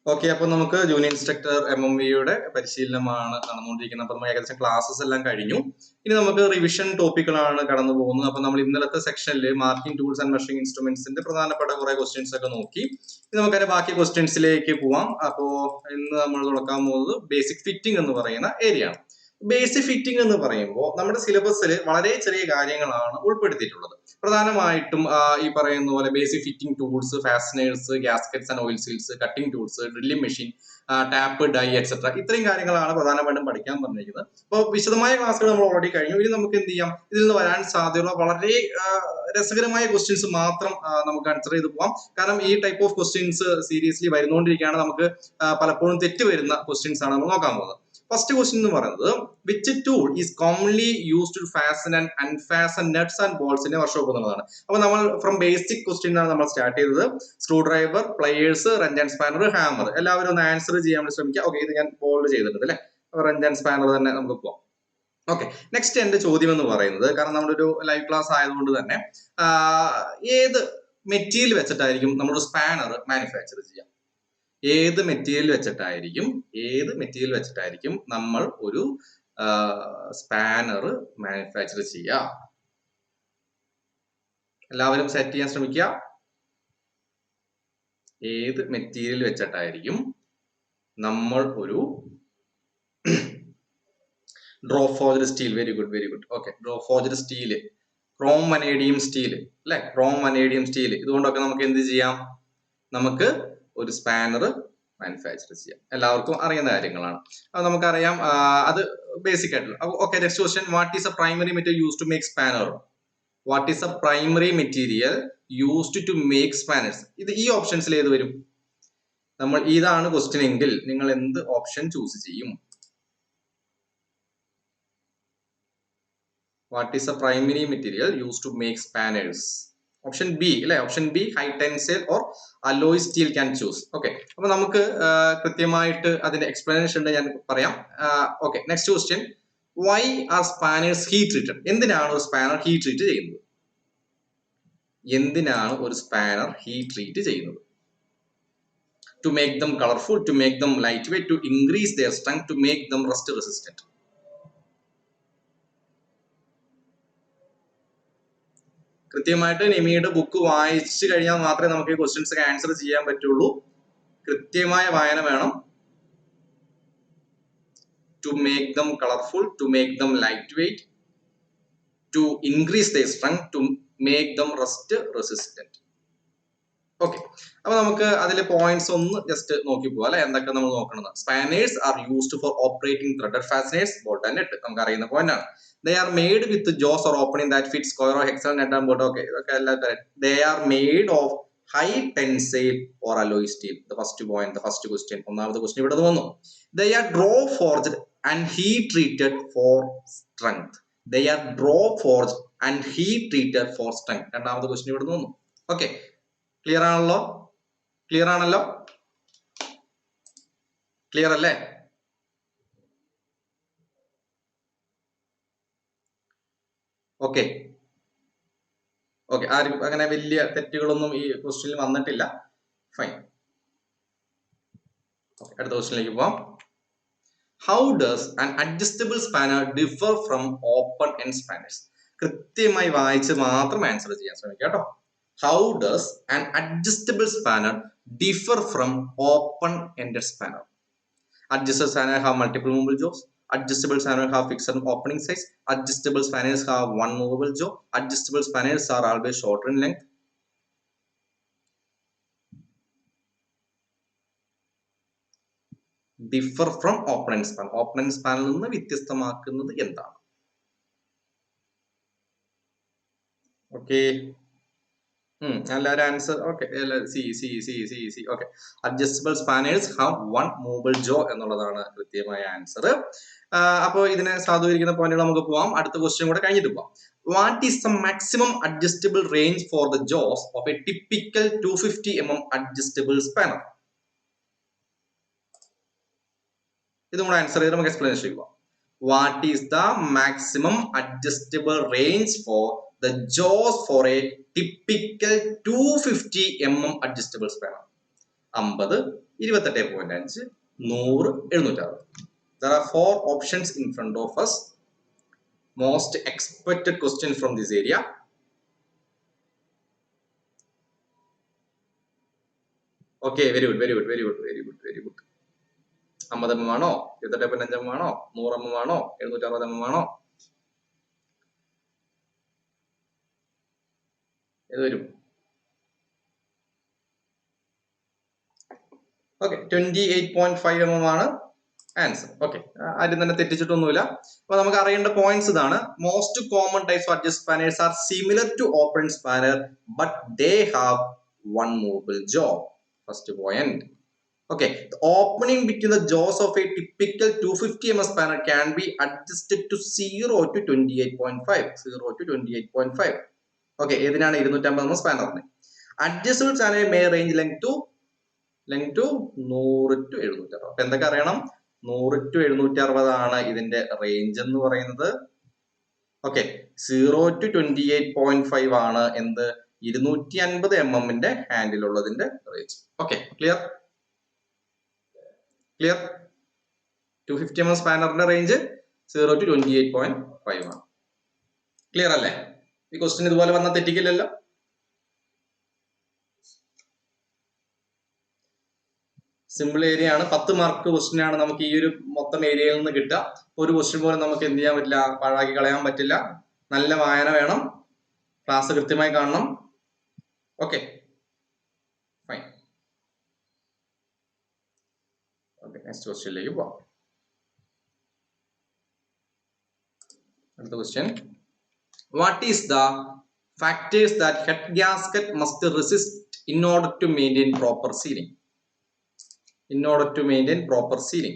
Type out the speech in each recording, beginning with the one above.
Okay, അപ്പൊ നമുക്ക് junior instructor MMVയുടെ പരിശീലനമാണ് നടന്നുകൊണ്ടിരിക്കുന്നത്. അപ്പൊ നമ്മൾ ഏകദേശം ക്ലാസ്സസ് എല്ലാം കഴിഞ്ഞു. ഇനി നമുക്ക് റിവിഷൻ ടോപ്പിക്കുകളാണ് കടന്നു പോകുന്നത്. അപ്പൊ നമ്മൾ ഇന്നലത്തെ സെക്ഷനിൽ മാർക്കിംഗ് ടൂൾസ് ആൻഡ് മെഷറിംഗ് ഇൻസ്ട്രുമെന്റ്സിന്റെ പ്രധാനപ്പെട്ട കുറെ ക്വസ്റ്റ്യൻസ് ഒക്കെ നോക്കി. ഇനി നമുക്ക് അതിന്റെ ബാക്കി ക്വസ്റ്റ്യൻസിലേക്ക് പോവാം. അപ്പോ ഇന്ന് നമ്മൾ തുടക്കാൻ പോകുന്നത് ബേസിക് ഫിറ്റിംഗ് എന്ന് പറയുന്ന ഏരിയ ആണ്. ബേസിക് ഫിറ്റിംഗ് എന്ന് പറയുമ്പോൾ നമ്മുടെ സിലബസിൽ വളരെ ചെറിയ കാര്യങ്ങളാണ് ഉൾപ്പെടുത്തിയിട്ടുള്ളത്. പ്രധാനമായിട്ടും ഈ പറയുന്ന പോലെ basic fitting tools, fasteners, gaskets and oil seals, cutting tools, drilling machine, tap, die etcetera, ഇത്രയും കാര്യങ്ങളാണ് പ്രധാനമായിട്ടും പഠിക്കാൻ പറഞ്ഞിരിക്കുന്നത്. അപ്പോൾ വിശദമായ ക്ലാസ്സുകൾ നമ്മൾ ഓൾറെഡി കഴിഞ്ഞു. ഇനി നമുക്ക് എന്ത് ചെയ്യാം, ഇതിൽ നിന്ന് വരാൻ സാധ്യതയുള്ള വളരെ രസകരമായ ക്വസ്റ്റ്യൻസ് മാത്രം നമുക്ക് ആൻസർ ചെയ്ത് പോവാം. കാരണം ഈ ടൈപ്പ് ഓഫ് ക്വസ്റ്റ്യൻസ് സീരിയസ്ലി വരുന്നോണ്ടിരിക്കുകയാണ്. നമുക്ക് പലപ്പോഴും തെറ്റ് വരുന്ന ക്വസ്റ്റ്യൻസ് ആണ് നമ്മൾ നോക്കാൻ പോകുന്നത്. ഫസ്റ്റ് ക്വസ്റ്റ്യൻ എന്ന് പറയുന്നത് which tool is commonly used to fasten and unfasten nuts and ബോൾസിന്റെ വർക്ക്ഷോപ്പ് എന്നുള്ളതാണ്. അപ്പൊ നമ്മൾ ഫ്രം ബേസിക് ക്വസ്റ്റ്യൻ ആണ് നമ്മൾ സ്റ്റാർട്ട് ചെയ്തത്. Screw driver, players, wrench and spanner, hammer. എല്ലാവരും ഒന്ന് ആൻസർ ചെയ്യാൻ വേണ്ടി ശ്രമിക്കുക. ഓക്കെ, ഇത് ഞാൻ ബോൾഡ് ചെയ്തിട്ടുണ്ട് അല്ലെ. റെഞ്ച് ആൻഡ് സ്പാനർ തന്നെ നമുക്ക് പോവാം. ഓക്കെ, നെക്സ്റ്റ് എന്റെ ചോദ്യം എന്ന് പറയുന്നത്, കാരണം നമ്മുടെ ഒരു ലൈവ് ക്ലാസ് ആയതുകൊണ്ട് തന്നെ ഏത് മെറ്റീരിയൽ വെച്ചിട്ടായിരിക്കും നമ്മളൊരു സ്പാനർ മാനുഫാക്ചർ ചെയ്യാം? ഏത് മെറ്റീരിയൽ വെച്ചിട്ടായിരിക്കും നമ്മൾ ഒരു സ്പാനർ മാനുഫാക്ചർ ചെയ്യുക? എല്ലാവരും സെറ്റ് ചെയ്യാൻ ശ്രമിക്കുക. ഏത് മെറ്റീരിയൽ വെച്ചിട്ടായിരിക്കും നമ്മൾ ഒരു draw forged steel, very good. Okay, draw forged steel, Chrome vanadium steel അല്ലെ, ക്രോം വനേഡിയം സ്റ്റീൽ, ഇതുകൊണ്ടൊക്കെ നമുക്ക് എന്ത് ചെയ്യാം? നമുക്ക് ഒരു സ്പാനർ മാനുഫാക്ചർ ചെയ്യാം. എല്ലാവർക്കും അറിയുന്ന കാര്യങ്ങളാണ്. അത് നമുക്കറിയാം, അത് ബേസിക് ആയിട്ടുള്ള. Okay, next question, what is a primary material used to make spanner? What is a primary material used to make spanners? ഇത് ഈ ഓപ്ഷൻസിൽ ഏത് വരും? നമ്മൾ ഇതാണ് ക്വസ്റ്റ്യൻ എങ്കിൽ നിങ്ങൾ എന്ത് ഓപ്ഷൻ ചൂസ് ചെയ്യും? What is a primary material used to make spanners? Option B അല്ലെ, option B, high tensile or alloy steel can choose. Okay, അപ്പൊ നമുക്ക് കൃത്യമായിട്ട് അതിന്റെ എക്സ്പ്ലനേഷൻ ഉണ്ട്, ഞാൻ പറയാം. Okay, next question, why are spanners heat treated? എന്തിനാണ് ഒരു സ്പാനർ ഹീറ്റ് ട്രീറ്റ് ചെയ്യുന്നത്? To make them colorful, to make them lightweight, to increase their strength, to make them rust resistant. കൃത്യമായിട്ട് നിമിയുടെ ബുക്ക് വായിച്ചു കഴിഞ്ഞാൽ മാത്രമേ നമുക്ക് ഈ ക്വസ്റ്റ്യൻസ് ആൻസർ ചെയ്യാൻ പറ്റുള്ളൂ. കൃത്യമായ വായന വേണം. To make them colorful, to make them lightweight, to increase their strength, to make them rust resistant. Okay, അപ്പൊ നമുക്ക് അതിലെ പോയിന്റ്സ് ഒന്ന് ജസ്റ്റ് നോക്കി പോവാം അല്ലെ, എന്തൊക്കെ നമ്മൾ നോക്കണം. Spanners are used for operating threaded fasteners, bolt and nut, നമുക്ക് അറിയുന്ന പോയിന്റ് ആണ്. They are made with jaws or opening that fit square or hexagon nut and bolt. Okay, ഇതൊക്കെ എല്ലാം correct. They are made of high tensile or alloy steel. The first point, the first question. ഒന്നാമത്തെ question ഇവിടെ വന്നു. They are draw forged and heat treated for strength. They are draw forged and heat treated for strength. രണ്ടാമത്തെ question ഇവിടെ വന്നു. Okay, clear ആണല്ലോ? Clear അല്ലേ? Okay, ആരും അങ്ങനെ വലിയ തെറ്റുകളൊന്നും ഈ ക്വസ്റ്റ്യനിൽ വന്നിട്ടില്ല. ഫൈൻ. അടുത്ത ക്വസ്റ്റ്യനിലേക്ക് പോവാം. How does an adjustable spanner differ from open end spanners? കൃത്യമായി വായിച്ച് മാത്രം ആൻസർ ചെയ്യാൻ ശ്രമിക്കുക കേട്ടോ. How does an adjustable spanner differ from open ended spanner? Adjustable spanner have multiple movable jaws. Adjustable spanner have fixed opening size. Adjustable spanners have one movable jaw. Adjustable spanners are always shorter in length. Differ from open end spanner. Open end spanner നിന്ന് വ്യത്യസ്തമാക്കുന്നത് എന്താണ്? Okay, എല്ലാവരും answer. Okay, C. Okay, adjustable spanners have one movable jaw എന്നുള്ളതാണ് കൃത്യമായ answer. അപ്പോൾ ഇതിനെ സാധൂകരിക്കുന്ന പോയിന്റുകൾ നമുക്ക് പോവാം. അടുത്ത ക്വസ്റ്റ്യൻ കൂടെ കഴിഞ്ഞിട്ട് പോവാം. What is the maximum adjustable range for the jaws of a typical 250 mm adjustable spanner? ഇതും കൂടെ ആൻസർ ചെയ്ത് നമുക്ക് എക്സ്പ്ലനേഷൻ പോവാം. What is the maximum adjustable range for the jaws for a typical 250 mm adjustable spanner? 50, 28.5, 100, 760. There are 4 options in front of us. Most expected question from this area. Okay, very good. 50 mm ആണോ, 28.5 mm ആണോ, 100 mm ആണോ, 760 mm ആണോ? ഏത് വരും? Okay, 28.5 mm ആണ് answer. Okay, ആരും തന്നെ തെറ്റിച്ചിട്ടൊന്നുമില്ല. അപ്പൊ നമുക്ക് അറിയേണ്ട പോയിന്റ്സ് ഇതാണ്. Most common types of adjust spanners are similar to open spanner but they have one movable jaw. First point. Okay, the opening between the jaws of a typical 250 mm spanner can be adjusted to 0 to 28.5. 0 to 28.5. Okay, ഏതിനാണ് 250 mm സ്പാനറിന്? Adjustable spanner may range length to 100 to 760. അപ്പൊ എന്തൊക്കെ അറിയണം? 100 to 760 ആണ് ഇതിന്റെ range എന്ന് പറയുന്നത്. Okay, 0 to 28.5 ആണ് എന്ത്? 250 mm handle ഉള്ളതിന്റെ റേഞ്ച്. Okay, clear? 250 mm സ്പാനറിന്റെ റേഞ്ച് 0 to 28.5 ആണ്. ക്ലിയർ അല്ലേ? ഈ ക്വസ്റ്റ്യൻ ഇതുപോലെ വന്നാൽ തെറ്റിക്കില്ലല്ലോ. സിമ്പിൾ ഏരിയ ആണ്. 10 മാർക്ക് ക്വസ്റ്റ്യൻ ആണ് നമുക്ക് ഈ ഒരു മൊത്തം ഏരിയയിൽ നിന്ന് കിട്ടുക. ഒരു ക്വസ്റ്റ്യൻ പോലും നമുക്ക് എന്ത് ചെയ്യാൻ പറ്റില്ല, പാഴാക്കി കളയാൻ പറ്റില്ല. നല്ല വായന വേണം, ക്ലാസ് കൃത്യമായി കാണണം. Okay, fine. ഓക്കെ, നെക്സ്റ്റ് ക്വസ്റ്റ്യനിലേക്ക് പോവാം. അടുത്ത question, what is the factors that head gasket must resist in order to maintain proper sealing? In order to maintain proper sealing: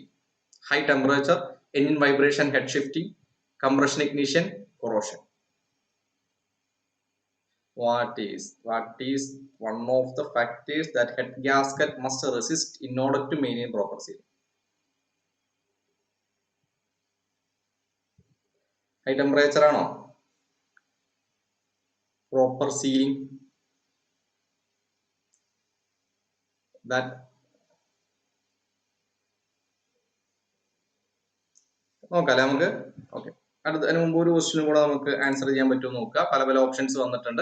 high temperature, engine vibration, head shifting, compression ignition, corrosion. What is one of the factors that head gasket must resist in order to maintain proper sealing? High temperature ആണോ? Proper sealing? That നോക്കാം നമുക്ക്. Okay, അതിന് മുമ്പ് ഒരു ക്വസ്റ്റ്യനും കൂടെ നമുക്ക് answer ചെയ്യാൻ പറ്റുമോ നോക്കുക. പല ഓപ്ഷൻസ് വന്നിട്ടുണ്ട്.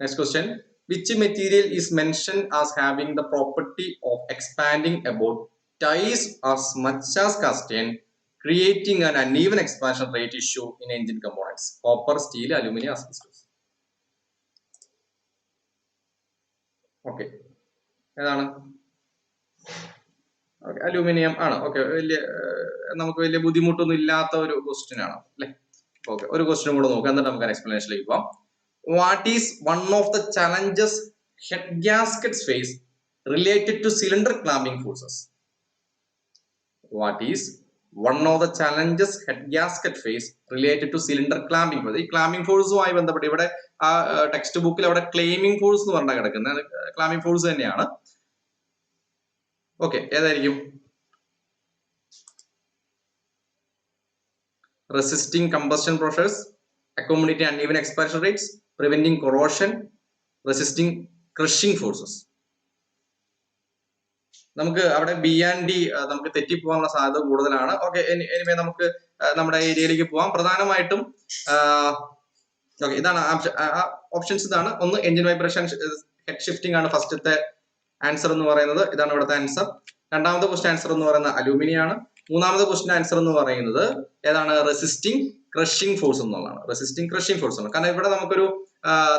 Next question, which material is mention as having the property of expanding about twice as much as cast iron, creating an uneven expansion rate issue in engine components? Copper, steel, aluminum, asbestos. Okay, ഏതാണ്? Okay, aluminium ആണ്. Okay, നമുക്ക് വലിയ ബുദ്ധിമുട്ടൊന്നും ഇല്ലാത്ത ഒരു question ആണ് അല്ലെ. Okay, ഒരു ക്വസ്റ്റ്യൻ കൂടെ നോക്കാം, എന്നിട്ട് നമുക്ക് എക്സ്പ്ലനേഷനിലേക്ക് പോവാം. What is one of the challenges head gaskets face related to cylinder clamping forces? What is one of the challenges head gasket face related to cylinder clamping force? ഈ ക്ലാമ്പിംഗ് ഫോഴ്സുമായി ബന്ധപ്പെട്ട് ഇവിടെ ആ ടെക്സ്റ്റ് ബുക്കിൽ അവിടെ ക്ലെയിമിംഗ് ഫോഴ്സ് എന്ന് പറഞ്ഞാൽ കിടക്കുന്നത് ക്ലാമ്പിംഗ് ഫോഴ്സ് തന്നെയാണ്. ഓക്കെ, ഏതായിരിക്കും? Resisting combustion process, accommodating uneven expansion rates, preventing corrosion, resisting crushing forces. നമുക്ക് അവിടെ ബി ആൻഡ് ഡി നമുക്ക് തെറ്റിപ്പോകാനുള്ള സാധ്യത കൂടുതലാണ്. ഓക്കെ, എനിവേ നമുക്ക് നമ്മുടെ ഏരിയയിലേക്ക് പോവാം. പ്രധാനമായിട്ടും ഓക്കെ, ഇതാണ് ഓപ്ഷൻസ്. ഇതാണ് ഒന്ന്, എഞ്ചിൻ വൈബ്രേഷൻ, ഹെഡ് ഷിഫ്റ്റിംഗ് ആണ് ഫസ്റ്റത്തെ ആൻസർ എന്ന് പറയുന്നത്. ഇതാണ് ഇവിടുത്തെ ആൻസർ. രണ്ടാമത്തെ ക്വസ്റ്റ്യൻ ആൻസർ എന്ന് പറയുന്നത് അലൂമിനിയം ആണ്. മൂന്നാമത്തെ ക്വസ്റ്റ്യൻ ആൻസർ എന്ന് പറയുന്നത് ഏതാണ്? റെസിസ്റ്റിംഗ് ക്രഷിംഗ് ഫോഴ്സ് എന്നുള്ളതാണ്. റെസിസ്റ്റിംഗ് ക്രഷിംഗ് ഫോഴ്സ് ആണ്. കാരണം ഇവിടെ നമുക്കൊരു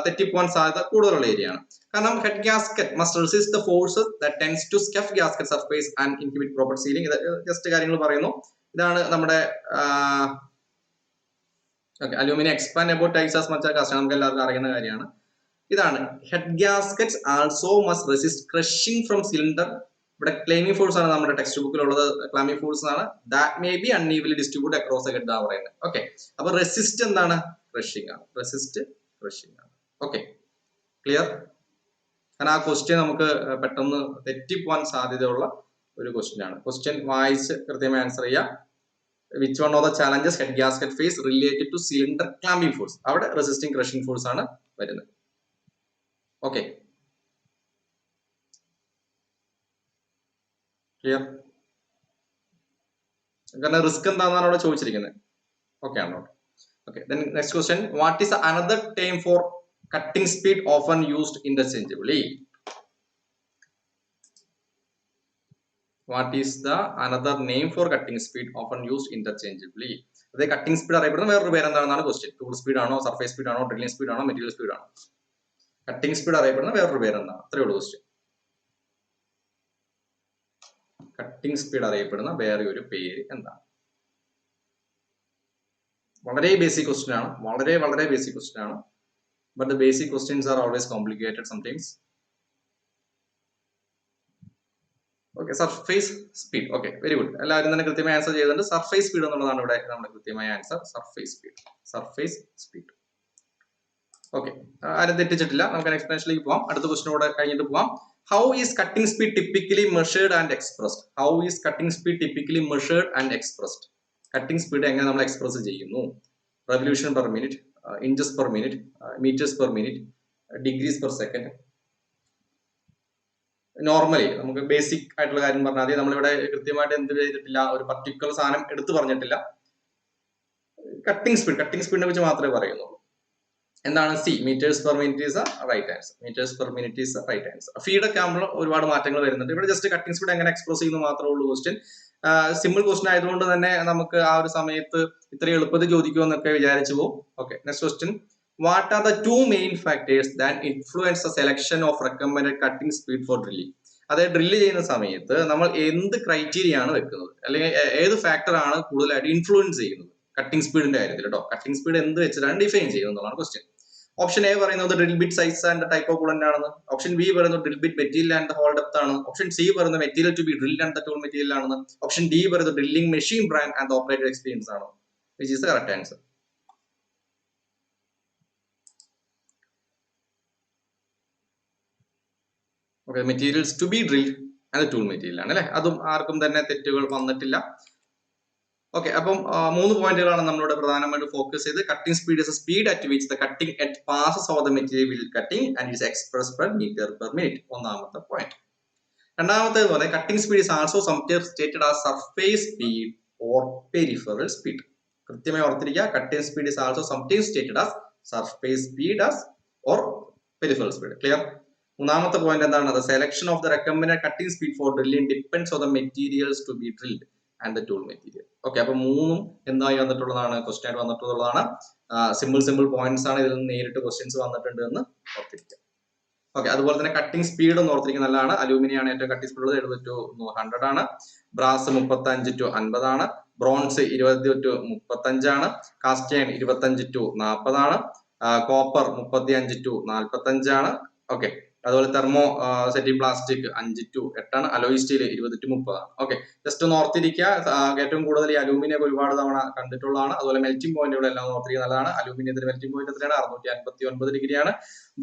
തെറ്റിപ്പോവാൻ സാധ്യത കൂടുതലുള്ള ഏരിയ ആണ്. കാരണം head gasket must resist the force that tends to scuff gasket surface and inhibit proper sealing. ഇത് ജസ്റ്റ് കാര്യങ്ങൾ പറയുന്നു. ഇതാണ് നമ്മുടെ aluminium expand about twice as much as cast, നമുക്ക് എല്ലാവർക്കും അറിയുന്ന കാര്യമാണ്. ഇതാണ് head gaskets also must resist crushing from cylinder. ഇവിടെ ക്ലെയിമിംഗ് ഫോഴ്സ് ആണ് നമ്മുടെ ടെക്സ്റ്റ് ബുക്കിലുള്ളത്. ക്ലാമ്പിംഗ് ഫോഴ്സ് ആണ്. That may be unevenly distribute across the head പറയുന്നത്. ഓക്കെ, അപ്പൊ റെസിസ്റ്റ് എന്താണ്? ക്രഷിംഗ് ആണ്. റെസിസ്റ്റ് ക്രഷിംഗ് ആണ്. Okay, clear? കാരണം ആ ക്വസ്റ്റ്യൻ നമുക്ക് പെട്ടെന്ന് തെറ്റിപ്പോവാൻ സാധ്യതയുള്ള ഒരു ക്വസ്റ്റ്യൻ ആണ്. ക്വസ്റ്റ്യൻ വായിച്ച് കൃത്യമായി ആൻസർ ചെയ്യാം. Which one of the challenges head gasket face related to cylinder clamping force? അവിടെ റെസിസ്റ്റിംഗ് ക്രഷിംഗ് ഫോഴ്സ് ആണ് വരുന്നത്. Okay, clear? കാരണം റിസ്ക് എന്താണെന്നാണ് അവിടെ ചോദിച്ചിരിക്കുന്നത്. ഓക്കെ ആണോ? Okay, then next question, what is another term for cutting speed often used interchangeably? What is the another name for cutting speed often used interchangeably? അതെ, cutting speed അറിയപ്പെടുന്ന വേറൊരു പേര് എന്താണെന്നാണ് ക്വസ്റ്റ്യൻ. ടൂൾ സ്പീഡ് ആണോ, surface speed ആണോ, drilling speed ആണോ, material speed ആണോ? Cutting speed അറിയപ്പെടുന്ന വേറൊരു പേര് എന്താണ്? അത്രയേ ഉള്ളൂ ക്വസ്റ്റ്യൻ. കട്ടിംഗ് സ്പീഡ് അറിയപ്പെടുന്ന വേറെ ഒരു പേര് എന്താണ്? വളരെ ബേസിക് ക്വസ്റ്റ്യൻ ആണ്, വളരെ ബേസിക് ക്വസ്റ്റ്യൻ ആണ്. But the basic questions are always complicated sometimes. Okay, surface speed. Okay, very good. എല്ലാവരും തന്നെ കൃത്യമായ ആൻസർ ചെയ്തിട്ടുണ്ട്. സർഫേസ് സ്പീഡ് എന്നുള്ളതാണ് ഇവിടെ നമ്മുടെ കൃത്യമായ ആൻസർ. Surface speed. ഓക്കെ, ആരും തെറ്റിച്ചിട്ടില്ല. നമുക്ക് എക്സ്പ്ലനേഷനിലേക്ക് പോവാം. അടുത്ത ക്വസ്റ്റിനോട് കഴിഞ്ഞിട്ട് പോവാം. How is cutting speed typically measured and expressed? Cutting speed എങ്ങനെ നമ്മൾ എക്സ്പ്രസ് ചെയ്യുന്നു? Revolution per minute, inches per minute, metres per minute, degrees per second. Normally നമുക്ക് ബേസിക് ആയിട്ടുള്ള കാര്യം പറഞ്ഞാൽ മതി. നമ്മളിവിടെ കൃത്യമായിട്ട് എന്ത് ചെയ്തിട്ടില്ല, ഒരു പർട്ടിക്കുലർ സാധനം എടുത്തു പറഞ്ഞിട്ടില്ല. കട്ടിംഗ് സ്പീഡിനെ കുറിച്ച് മാത്രമേ പറയുന്നുള്ളൂ. എന്താണ്? C, metres per minute is right answer. ഫീഡൊക്കെ ആകുമ്പോൾ ഒരുപാട് മാറ്റങ്ങൾ വരുന്നുണ്ട്. ഇവിടെ ജസ്റ്റ് കട്ടിംഗ് സ്പീഡ് എങ്ങനെ എക്സ്പ്രസ് ചെയ്യുന്നു മാത്രമേ ഉള്ളൂ ക്വസ്റ്റ്യൻ. സിമ്പിൾ ക്വസ്റ്റ്യൻ ആയതുകൊണ്ട് തന്നെ നമുക്ക് ആ ഒരു സമയത്ത് ഇത്രയും എളുപ്പത്തിൽ ചോദിക്കുമെന്നൊക്കെ വിചാരിച്ചു പോകും. Okay, next question. What are the two main factors that influence the selection of recommended cutting speed for drilling? അതായത് ഡ്രില്ല് ചെയ്യുന്ന സമയത്ത് നമ്മൾ എന്ത് ക്രൈറ്റീരിയ ആണ് വെക്കുന്നത്, അല്ലെങ്കിൽ ഏത് ഫാക്ടർ ആണ് കൂടുതലായിട്ട് ഇൻഫ്ലുവൻസ് ചെയ്യുന്നത് കട്ടിംഗ് സ്പീഡിന്റെ കാര്യത്തിൽ കേട്ടോ? കട്ടിംഗ് സ്പീഡ് എന്ത് വെച്ചിട്ടാണ് ഡിഫൈൻ ചെയ്യുന്നത് എന്നുള്ളതാണ് ക്വസ്റ്റ്യൻ. ഓപ്ഷൻ എ പറയുന്നത് drill bit size and type of coolant ആണെന്ന്. ഓപ്ഷൻ ബി പറയുന്നത് drill bit material and hole depth ആണ്. ഓപ്ഷൻ സി പറയുന്നത് material to be drilled and tool material ആണെന്ന്. ഓപ്ഷൻ ഡി പറയുന്നത് drilling machine brand and operator experience ആണ്. Which is the correct answer? Okay, materials to be drilled and tool material ആണ് അല്ലെ? അതും ആർക്കും തന്നെ തെറ്റുകൾ വന്നിട്ടില്ല. ഓക്കെ, അപ്പം 3 പോയിന്റുകളാണ് നമ്മളിവിടെ പ്രധാനമായിട്ട് ഫോക്കസ് ചെയ്ത്. Cutting speed is speed at which the cutting edge passes over the material cutting and is expressed per metre per minute. ഒന്നാമത്തെ പോയിന്റ്. രണ്ടാമത്തേത് പോലെ cutting speed is also sometimes stated as surface speed or peripheral speed. കൃത്യമായി ഓർത്തിരിക്കുക, cutting speed is also sometimes stated as surface speed or peripheral speed. Clear? മൂന്നാമത്തെ point എന്താണ്? The selection of the recommended cutting speed for drilling depends on the materials to be drilled and the tool material. Okay, അപ്പൊ മൂന്നും എന്തായി വന്നിട്ടുള്ളതാണ്? Question ആയിട്ട് വന്നിട്ടുള്ളതാണ്. Simple points ആണ്. ഇതിൽ നിന്ന് നേരിട്ട് ക്വസ്റ്റ്യൻസ് വന്നിട്ടുണ്ട് എന്ന് ഓർത്തിരിക്കുക. ഓക്കെ, അതുപോലെ തന്നെ കട്ടിംഗ് സ്പീഡ് ഒന്ന് ഓർത്തിരിക്കുക നല്ലതാണ്. അലൂമിനിയാണ് ഏറ്റവും കട്ടിംഗ് സ്പീഡ് ഉള്ളത്, 70 to 100 ആണ്. ബ്രാസ് 35 to 50 ആണ്. ബ്രോൺസ് 20 to 35 ആണ്. കാസ്റ്റ് അയൺ 25 to 40 ആണ്. കോപ്പർ 35 to 45 ആണ്. ഓക്കെ, അതുപോലെ തെർമോ സെറ്റി പ്ലാസ്റ്റിക് 5 to 8 ആണ്. അലോയ് സ്റ്റീൽ 20 to 30 ആണ്. ഓക്കെ, ജസ്റ്റ് ഒന്ന് ഓർത്തിരിക്കുക. ഏറ്റവും കൂടുതൽ ഈ അലൂമിനിയം ഒരുപാട് തവണ കണ്ടിട്ടുള്ളതാണ്. അതുപോലെ മെൽറ്റിംഗ് പോയിന്റുകൾ എല്ലാം ഓർത്തിരിക്കുക നല്ലതാണ്. അലൂമിനിയത്തിന്റെ മെൽറ്റിംഗ് പോയിന്റ് എത്രയാണ്? 659 ഡിഗ്രിയാണ്.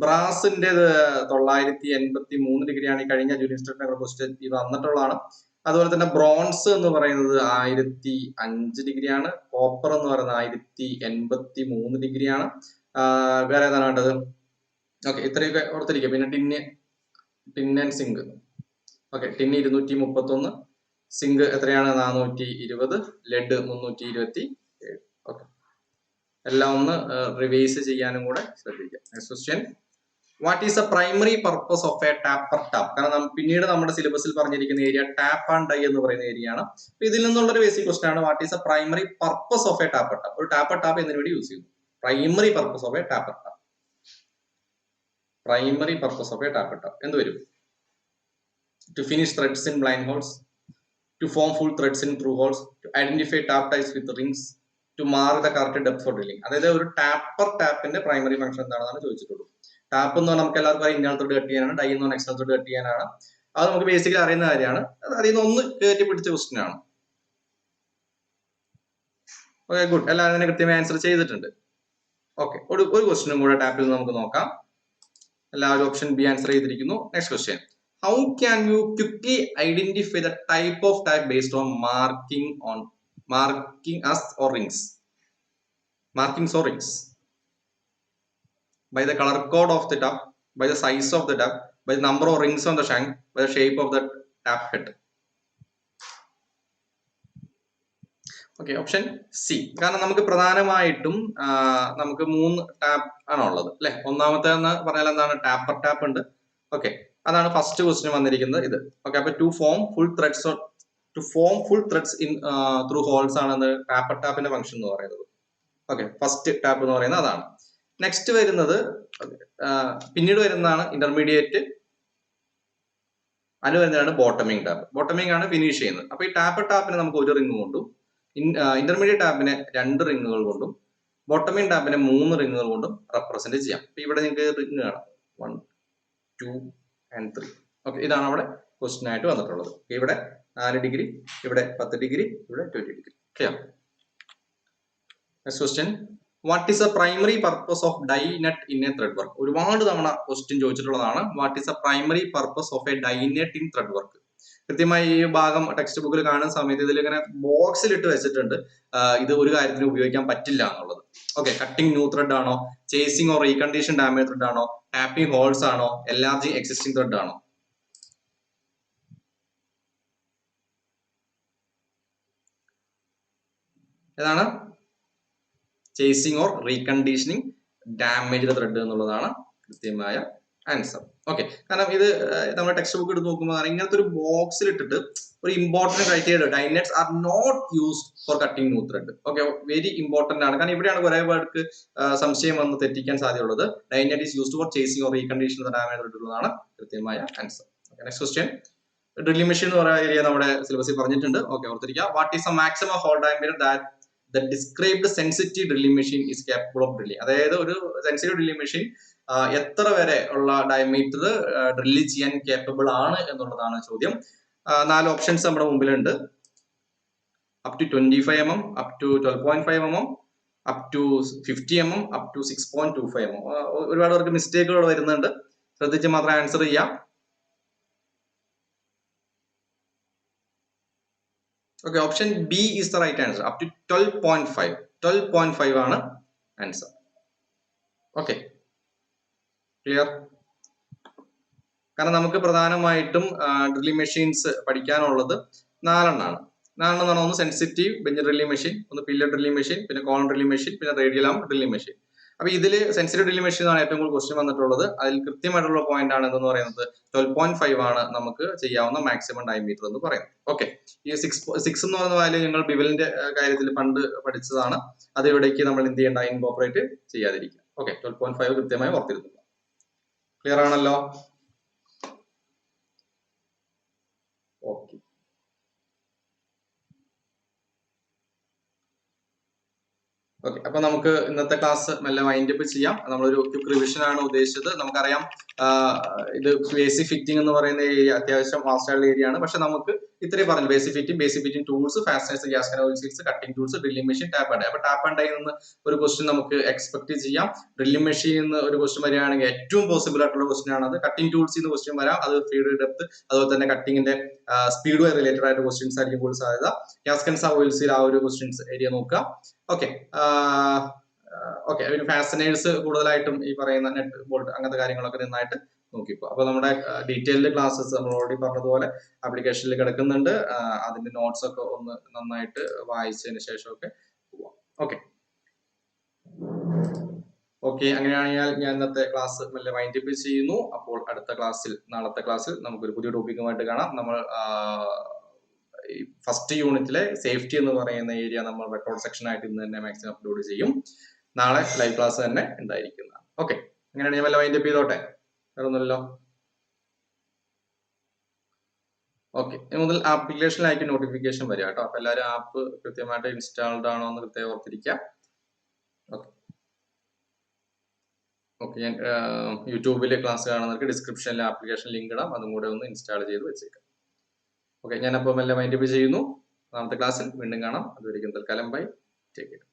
ബ്രാസിന്റെ 983 ഡിഗ്രിയാണ്. ഈ കഴിഞ്ഞ ജൂനിയർ സ്റ്റേറ്റ് ക്വസ്റ്റ്യൻ ഇത് വന്നിട്ടുള്ളതാണ്. അതുപോലെ തന്നെ ബ്രോൺസ് എന്ന് പറയുന്നത് 1005 ഡിഗ്രിയാണ്. കോപ്പർ എന്ന് പറയുന്നത് 1083 ഡിഗ്രിയാണ്. വേറെ ഏതാണ് വേണ്ടത്? ഓക്കെ, ഇത്രയൊക്കെ ഓർത്തിരിക്കുക. പിന്നെ tin and zinc. Okay, tin 231, zinc എത്രയാണ്? 420, ലെഡ് 327. ഓക്കെ, എല്ലാം ഒന്ന് റിവൈസ് ചെയ്യാനും കൂടെ ശ്രദ്ധിക്കുക. Next question. What is the primary purpose of a taper tap? കാരണം പിന്നീട് നമ്മുടെ സിലബസിൽ പറഞ്ഞിരിക്കുന്ന ഏരിയ ടാപ്പ് ആൻഡ് ഡൈ എന്ന് പറയുന്ന ഏരിയ ആണ്. ഇതിൽ നിന്നുള്ളൊരു ബേസിക് ക്വസ്റ്റ്യൻ ആണ്. What is the primary purpose of a taper tap? ഒരു ടാപ്പർ ടാപ്പ് എന്തിനു വേണ്ടി യൂസ് ചെയ്യുന്നു? Primary purpose of a taper tap. Primary purpose of a taper tap എന്ത് വരും? To finish threads in blind holes, to form full threads in through holes, to identify tap types with rings, to mark the correct depth for drilling. അതായത് ഒരു taper ടാപ്പിന്റെ primary function എന്താണെന്നാണ് ചോദിച്ചിട്ടുള്ളൂ. Tap എന്ന് പറഞ്ഞാൽ നമുക്ക് എല്ലാവർക്കും internal cut ചെയ്യാനാണ്. Dye എന്ന് പറഞ്ഞാൽ എക്സ്റ്റേണൽ കട്ട് ചെയ്യാനാണ്. അത് നമുക്ക് ബേസിക്കലി അറിയുന്ന കാര്യമാണ്. അതിൽ നിന്ന് ഒന്ന് കയറ്റി പിടിച്ച ക്വസ്റ്റ്യൻ ആണ്. Okay, good. എല്ലാവരും തന്നെ കൃത്യമായി ആൻസർ ചെയ്തിട്ടുണ്ട്. ഓക്കെ, ഒരു ക്വസ്റ്റ്യനും കൂടെ ടാപ്പിൽ നിന്ന് നമുക്ക് നോക്കാം. എല്ലാവരും ഓപ്ഷൻ ബി ആൻസർ ചെയ്തിരിക്കുന്നു. Next question. How can you quickly identify the type of tap based on markings or rings? By the color code of the tap, by the size of the tap, by the number of rings on the shank, by the shape of the tap head. Okay, option C. കാരണം നമുക്ക് പ്രധാനമായിട്ടും നമുക്ക് 3 tap ആണ് ഉള്ളത് അല്ലെ. ഒന്നാമത്തെ എന്ന് പറഞ്ഞാൽ എന്താണ്, ടാപ്പർ ടാപ്പ് ഉണ്ട്. ഓക്കെ, അതാണ് ഫസ്റ്റ് ക്വസ്റ്റ്യൻ വന്നിരിക്കുന്നത് ഇത്. ഓക്കെ, അപ്പൊ to form full threads in through holes ആണ് ടാപ്പർ ടാപ്പിന്റെ ഫംഗ്ഷൻ എന്ന് പറയുന്നത്. ഓക്കെ, ഫസ്റ്റ് ടാപ്പ് എന്ന് പറയുന്നത് അതാണ്. നെക്സ്റ്റ് വരുന്നത് പിന്നീട് വരുന്നതാണ് ഇന്റർമീഡിയറ്റ്, അതിന് വരുന്നതാണ് ബോട്ടമിംഗ് ടാപ്പ്. ബോട്ടമിംഗ് ആണ് ഫിനിഷ് ചെയ്യുന്നത്. അപ്പൊ ഈ ടാപ്പർ ടാപ്പിന് നമുക്ക് 1 റിംഗ് കൊണ്ടും ഇന്റർമീഡിയറ്റ് ടാപ്പിനെ 2 റിങ്ങുകൾ കൊണ്ടും ബോട്ടമിംഗ് ടാപ്പിനെ 3 റിങ്ങുകൾ കൊണ്ടും റെപ്രസെന്റ് ചെയ്യാം. അപ്പൊ ഇവിടെ നിങ്ങൾക്ക് റിങ് കാണാം 1, 2 and 3. ഓക്കെ, ഇതാണ് അവിടെ ക്വസ്റ്റ്യൻ ആയിട്ട് വന്നിട്ടുള്ളത്. ഇവിടെ 4 ഡിഗ്രി, ഇവിടെ 10 ഡിഗ്രി, ഇവിടെ 20 degree. Clear? Next question, what is a primary purpose of die nut in a thread work? ഒരുപാട് തവണ ക്വസ്റ്റ്യൻ ചോദിച്ചിട്ടുള്ളതാണ്. What is a primary purpose of a die nut in thread work? കൃത്യമായി ഈ ഭാഗം text ബുക്കിൽ കാണുന്ന സമയത്ത് ഇതിൽ ഇങ്ങനെ ബോക്സിൽ ഇട്ട് വെച്ചിട്ടുണ്ട്, ഇത് ഒരു കാര്യത്തിന് ഉപയോഗിക്കാൻ പറ്റില്ല എന്നുള്ളത്. ഓക്കെ, കട്ടിംഗ് ന്യൂ ത്രെഡ് ആണോ, chasing or recondition damage thread ആണോ, ടാപ്പിംഗ് ഹോൾസ് ആണോ, എൻലാർജിംഗ് എക്സിസ്റ്റിംഗ് ത്രെഡ് ആണോ? ഏതാണ്? Chasing or reconditioning damage thread എന്നുള്ളതാണ് കൃത്യമായ ആൻസർ. ഓക്കെ, കാരണം ഇത് നമ്മുടെ ടെക്സ്റ്റ് ബുക്ക് എടുത്ത് നോക്കുമ്പോൾ ഇങ്ങനത്തെ ഒരു ബോക്സിൽ ഇട്ടിട്ട് ഒരു important criteria, die nuts are not used for cutting new thread. Okay, very important ആണ്. കാരണം ഇവിടെയാണ് കുറെ പേർക്ക് സംശയം വന്ന് തെറ്റിക്കാൻ സാധ്യതയുള്ളത്. Die nut is used for chasing or recondition damage thread ഉള്ളതാണ് കൃത്യമായ answer. Next question, drilling machine എന്ന് പറയുന്ന ഏരിയ നമ്മുടെ സിലബസിൽ പറഞ്ഞിട്ടുണ്ട്. ഓക്കെ, ഓർത്തിരിക്കുക. What is a maximum hole diameter that the described sensitive drilling machine is capable of drilling? അതായത് ഒരു സെൻസിറ്റീവ് ഡ്രില്ലിംഗ് മെഷീൻ എത്ര വരെ ഉള്ള ഡയമീറ്റർ ഡ്രില്ല് ചെയ്യാൻ കേപ്പബിൾ ആണ് എന്നുള്ളതാണ് ചോദ്യം. 4 ഓപ്ഷൻസ് നമ്മുടെ മുമ്പിലുണ്ട്. Up to 25 mm, up to 12.5 mm, up to 50 mm, up to 6.25 mm. ഒരുപാട് പേർക്ക് മിസ്റ്റേക്കുകൾ വരുന്നുണ്ട്, ശ്രദ്ധിച്ച് മാത്രം ആൻസർ ചെയ്യാം. Okay, option B is the right answer. Up to 12.5. 12.5 ആണ് ആൻസർ. Okay, clear? കാരണം നമുക്ക് പ്രധാനമായിട്ടും ഡ്രില്ലിംഗ് മെഷീൻസ് പഠിക്കാനുള്ളത് 4 എണ്ണമാണ്. 4 എണ്ണം. ഒന്ന് സെൻസിറ്റീവ് ബെഞ്ച് ഡ്രില്ലിംഗ് മെഷീൻ, ഒന്ന് പില്ലർ ഡ്രില്ലിംഗ് മെഷീൻ, പിന്നെ കോളൻ ഡ്രില്ലിംഗ് മെഷീൻ, പിന്നെ റേഡിയൽ ആം ഡ്രില്ലിംഗ് മെഷീൻ. അപ്പൊ ഇതിൽ സെൻസിറ്റീവ് ഡ്രില്ലിംഗ് മെഷീൻ ആണ് ഏറ്റവും കൂടുതൽ ക്വസ്റ്റ്യൻ വന്നിട്ടുള്ളത്. അതിൽ കൃത്യമായിട്ടുള്ള പോയിന്റ് ആണ് എന്ന് പറയുന്നത് 12.5 ആണ് നമുക്ക് ചെയ്യാവുന്ന മാക്സിമം ഡയമീറ്റർ എന്ന് പറയുന്നത്. ഓക്കെ, ഈ 6 എന്ന് പറയുന്ന വാല്യൂ നിങ്ങൾ ബിവലിന്റെ കാര്യത്തിൽ പണ്ട് പഠിച്ചതാണ്. അത് ഇവിടേക്ക് നമ്മൾ എന്ത് ചെയ്യേണ്ട, ഇൻകോപ്പറേറ്റ് ചെയ്യാതിരിക്കുക. ഓക്കെ, 12.5 കൃത്യമായി ഓർത്തിരുന്നു. ക്ലിയർ ആണല്ലോ? ഓക്കെ, ഓക്കെ, അപ്പൊ നമുക്ക് ഇന്നത്തെ ക്ലാസ് മെല്ലെ വൈൻഡ് അപ്പ് ചെയ്യാം. നമ്മളൊരു ക്വിക്ക് റിവിഷൻ ആണ് ഉദ്ദേശിച്ചത്. നമുക്കറിയാം ഇത് ബേസിക് ഫിറ്റിംഗ് എന്ന് പറയുന്ന ഏരിയ അത്യാവശ്യം വാസ്റ്റ് ആയിട്ടുള്ള ഏരിയ ആണ്. പക്ഷെ നമുക്ക് ഇത്രയും പറഞ്ഞു, basic fitting tools, fasteners, gas oil seals, cutting tools, drilling machine, tap and die. അപ്പൊ ടാപ്പ് ആൻഡ് ഡൈ നിന്ന് ഒരു ക്വസ്റ്റ്യൻ നമുക്ക് എക്സ്പെക്ട് ചെയ്യാം. ഡ്രില്ലിംഗ് മെഷീനിൽ നിന്ന് ഒരു ക്വസ്റ്റ്യൻ വരികയാണെങ്കിൽ ഏറ്റവും പോസിബിൾ ആയിട്ടുള്ള ക്വസ്റ്റ്യൻ ആണ് അത്. കട്ടിംഗ് ടൂൾസിൽ നിന്ന് ക്വസ്റ്റ്യൻ വരാം, അത് ഫീഡ് ഡെപ്ത്, അതുപോലെ തന്നെ കട്ടിങ്ങിന്റെ സ്പീഡുമായി റിലേറ്റഡ് ആയിട്ട് ക്വസ്റ്റ്യൻസ് ആയിരിക്കും കൂടുതൽ സാധ്യത. ഗ്യാസ് ഓയിൽ സീൽ ആ ഒരു ക്വസ്റ്റ്യൻസ് ഏരിയ നോക്കുക. ഓക്കെ, ഓക്കെ, ഒരു ഫാസ്റ്റനേഴ്സ് കൂടുതലായിട്ടും ഈ പറയുന്ന നെറ്റ് ബോൾട്ട് അങ്ങനത്തെ കാര്യങ്ങളൊക്കെ നന്നായിട്ട് നോക്കിപ്പോ. അപ്പൊ നമ്മുടെ ഡീറ്റെയിൽഡ് ക്ലാസ്സസ് നമ്മൾ ഓൾറെഡി പറഞ്ഞതുപോലെ ആപ്ലിക്കേഷനിൽ കിടക്കുന്നുണ്ട്. അതിന്റെ നോട്ട്സ് ഒക്കെ ഒന്ന് നന്നായിട്ട് വായിച്ചതിന് ശേഷമൊക്കെ പോവാം. ഓക്കെ, ഓക്കെ, അങ്ങനെയാണെങ്കിൽ ഞാൻ ഇന്നത്തെ ക്ലാസ് മെല്ലെ വൈൻഡ് അപ്പ് ചെയ്യുന്നു. അപ്പോൾ അടുത്ത ക്ലാസ്സിൽ, നാളത്തെ ക്ലാസ്സിൽ നമുക്കൊരു പുതിയ ടോപ്പിക്കുമായിട്ട് കാണാം. നമ്മൾ ഫസ്റ്റ് യൂണിറ്റിലെ സേഫ്റ്റി എന്ന് പറയുന്ന ഏരിയ നമ്മൾ റെക്കോർഡ് സെക്ഷൻ ആയിട്ട് ഇന്ന് തന്നെ മാക്സിമം അപ്ലോഡ് ചെയ്യും. നാളെ ലൈവ് ക്ലാസ് തന്നെ ഉണ്ടായിരിക്കുന്നതാണ്. ഓക്കെ, അങ്ങനെയാണ് ഞാൻ വല്ല വൈൻഡ് അപ്പ് ചെയ്തോട്ടെ? വേറൊന്നുമല്ലോ? ഓക്കെ, ഇനി മുതൽ ആപ്ലിക്കേഷനിലായിട്ട് നോട്ടിഫിക്കേഷൻ വരിക കേട്ടോ. അപ്പൊ എല്ലാവരും ആപ്പ് കൃത്യമായിട്ട് ഇൻസ്റ്റാൾഡ് ആണോ എന്ന് കൃത്യമായി ഓർത്തിരിക്കുക. ഓക്കെ, ഓക്കെ, ഞാൻ യൂട്യൂബിലെ ക്ലാസ് കാണുന്നവർക്ക് ഡിസ്ക്രിപ്ഷനിൽ ആപ്ലിക്കേഷൻ ലിങ്ക് ഇടാം, അതും കൂടെ ഒന്ന് ഇൻസ്റ്റാൾ ചെയ്ത് വെച്ചേക്കാം. ഓക്കെ, ഞാനപ്പോൾ എല്ലാം വൈൻഡ് അപ്പ് ചെയ്യുന്നു. നാളത്തെ ക്ലാസ്സിൽ വീണ്ടും കാണാം. അതുവരെയും തൽക്കാലം ബൈ, ടേക്ക് കെയർ.